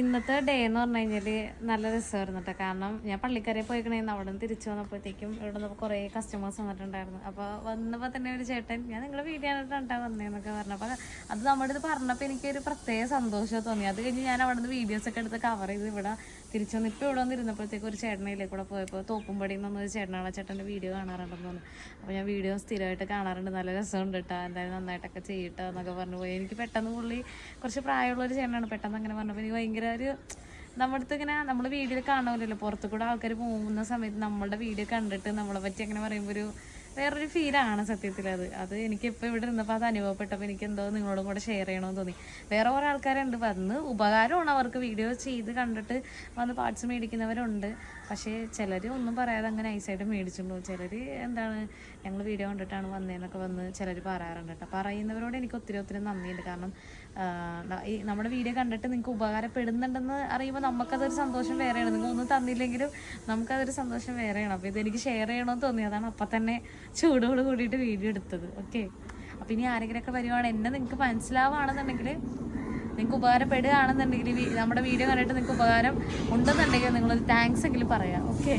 ഇന്നത്തെ ഡേ എന്ന് പറഞ്ഞു കഴിഞ്ഞാൽ നല്ല രസമായിരുന്നു കേട്ടോ. കാരണം ഞാൻ പള്ളിക്കരയിൽ പോയിക്കണേന്ന് അവിടെ നിന്ന് തിരിച്ചു വന്നപ്പോഴത്തേക്കും ഇവിടെ നിന്ന് കുറേ കസ്റ്റമേഴ്സ് വന്നിട്ടുണ്ടായിരുന്നു. അപ്പോൾ വന്നപ്പോൾ തന്നെ ഒരു ചേട്ടൻ ഞാൻ നിങ്ങളുടെ വീഡിയോ കണ്ടിട്ടാണ് വന്നതെന്നൊക്കെ പറഞ്ഞു. അപ്പോൾ അത് നമ്മുടെ ഇത് പറഞ്ഞപ്പോൾ എനിക്കൊരു പ്രത്യേക സന്തോഷം തോന്നി. അത് കഴിഞ്ഞ് ഞാൻ അവിടെ നിന്ന് വീഡിയോസൊക്കെ എടുത്ത് കവർ ചെയ്ത് ഇവിടെ തിരിച്ചു വന്നു. ഇപ്പോൾ ഇവിടെ വന്നിരുന്നപ്പോഴത്തേക്ക് ഒരു ചേട്ടനയിലേക്ക് കൂടെ പോയപ്പോൾ തോപ്പുംപടിയിൽ നിന്നൊരു ചേട്ടനാണ്. ആ ചേട്ടൻ്റെ വീഡിയോ കാണാറുണ്ടെന്ന് തോന്നുന്നു. അപ്പോൾ ഞാൻ വീഡിയോ സ്ഥിരമായിട്ട് കാണാറുണ്ട്. നല്ല രസമുണ്ട് കേട്ടോ, എന്തായാലും നന്നായിട്ടൊക്കെ ചെയ്യട്ടോ എന്നൊക്കെ പറഞ്ഞു പോയി. എനിക്ക് പെട്ടെന്ന് പുള്ളി കുറച്ച് പ്രായമുള്ളൊരു ചേട്ടനാണ്. പെട്ടെന്ന് അങ്ങനെ പറഞ്ഞപ്പോൾ എനിക്ക് ഭയങ്കര ഒരു നമ്മുടെ അടുത്ത് ഇങ്ങനെ നമ്മൾ വീഡിയോയിൽ കാണുമല്ലോ, പുറത്തു കൂടെ ആൾക്കാർ പോകുന്ന സമയത്ത് നമ്മളുടെ വീഡിയോ കണ്ടിട്ട് നമ്മളെ പറ്റി അങ്ങനെ പറയുമ്പോൾ ഒരു വേറൊരു ഫീലാണ് സത്യത്തിൽ. അത് എനിക്ക് ഇപ്പോൾ ഇവിടെ ഇരുന്നപ്പോൾ അത് അനുഭവപ്പെട്ടപ്പോൾ എനിക്ക് എന്തോ നിങ്ങളോടും കൂടെ ഷെയർ ചെയ്യണമെന്ന് തോന്നി. വേറെ കുറേ ആൾക്കാരുണ്ട് വന്ന് ഉപകാരമാണ് അവർക്ക്, വീഡിയോ ചെയ്ത് കണ്ടിട്ട് വന്ന് പാർട്സ് മേടിക്കുന്നവരുണ്ട്. പക്ഷേ ചിലർ ഒന്നും പറയാതെ അങ്ങനെ ഐസായിട്ട് മേടിച്ചുള്ളൂ. ചിലർ എന്താണ് ഞങ്ങൾ വീഡിയോ കണ്ടിട്ടാണ് വന്നതെന്നൊക്കെ വന്ന് ചിലർ പറയാറുണ്ട് കേട്ടോ. പറയുന്നവരോട് എനിക്ക് ഒത്തിരി നന്ദിയുണ്ട്. കാരണം ഈ നമ്മുടെ വീഡിയോ കണ്ടിട്ട് നിങ്ങൾക്ക് ഉപകാരപ്പെടുന്നുണ്ടെന്ന് അറിയുമ്പോൾ നമുക്കതൊരു സന്തോഷം വേറെയാണ്. നിങ്ങൾ ഒന്നും തന്നില്ലെങ്കിലും നമുക്കതൊരു സന്തോഷം വേറെയാണ്. അപ്പോൾ ഇതെനിക്ക് ഷെയർ ചെയ്യണമെന്ന് തോന്നി. അതാണ് അപ്പം തന്നെ ചൂടോട് കൂടിയിട്ട് വീഡിയോ എടുത്തത്. ഓക്കെ, അപ്പോൾ ഇനി ആരെങ്കിലുമൊക്കെ വരുവാണ്, എന്നെ നിങ്ങൾക്ക് മനസ്സിലാവുകയാണെന്നുണ്ടെങ്കിൽ, നിങ്ങൾക്ക് ഉപകാരപ്പെടുകയാണെന്നുണ്ടെങ്കിൽ, നമ്മുടെ വീഡിയോ കണ്ടിട്ട് നിങ്ങൾക്ക് ഉപകാരം ഉണ്ടെന്നുണ്ടെങ്കിൽ നിങ്ങളൊരു താങ്ക്സ് എങ്കിലും പറയാം. ഓക്കെ.